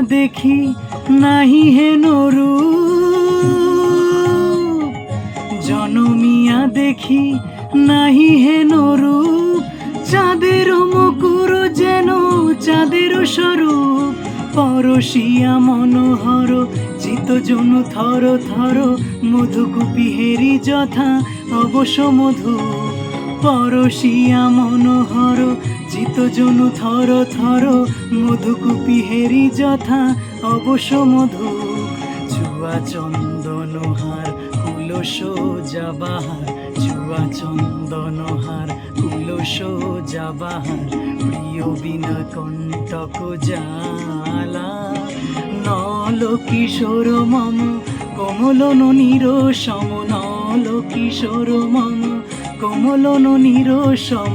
দেখি নাহি হেন রূপ, জনমিয়া দেখি নাহি হেন রূপ, চাঁদের মুকুর যেন চাঁদের স্বরূপ, পরশিয়া মনোহর চিত্তজনু থর থর, মধুকুপি হেরি যথা অবশ্য মধু, পরশিয়া মনোহর চিত্তজনু থর থর, মধুকুপি হেরি যথা অবশ্য মধু, জুয়া চন্দনহার কুলস যাবাহার, জুয়া চন্দনহার কুলস যাবাহার, প্রিয় বিনা কণ্টক জালা, নল কিশোর মম কোমল ননির সম, নল কিশোর মম কোমল ননির সম,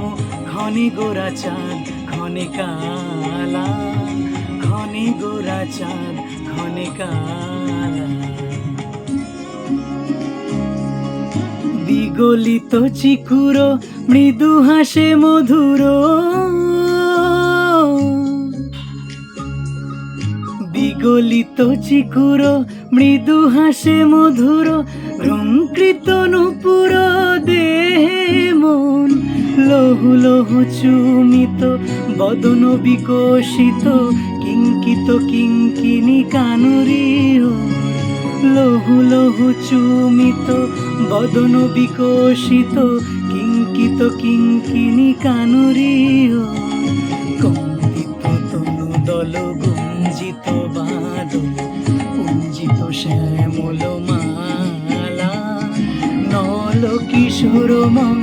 ঘনে গোরা চাঁদ ঘনে কালা, ঘনে গোরা চাঁদ ঘনে কালা, বিগলিত চিকুর মৃদু হাসে মধুর, বিগলিত চিকুর মৃদু হাসে মধুর, রঙ্কৃত নূপুর দেহে মন, লহু লহু চুমিত বদন বিকশিত, কিঙ্কিত কিঙ্কিনি কানুরি, লহু লহু চুমিত বদন বিকশিত, কিঙ্কিত কিঙ্কিনি কানুরি, কম্পিত তনু দল গুঞ্জিত বাদল, কুঞ্জিত শ্যামল মালা, নল কিশোর মম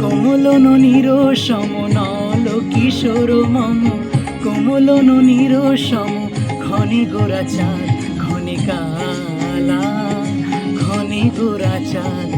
কোমল ননির সম, নল কিশোর মম কোমল ননির সম, ঘনে গোরা চাঁদ ঘনে কালা, ঘনে গোরা চাঁদ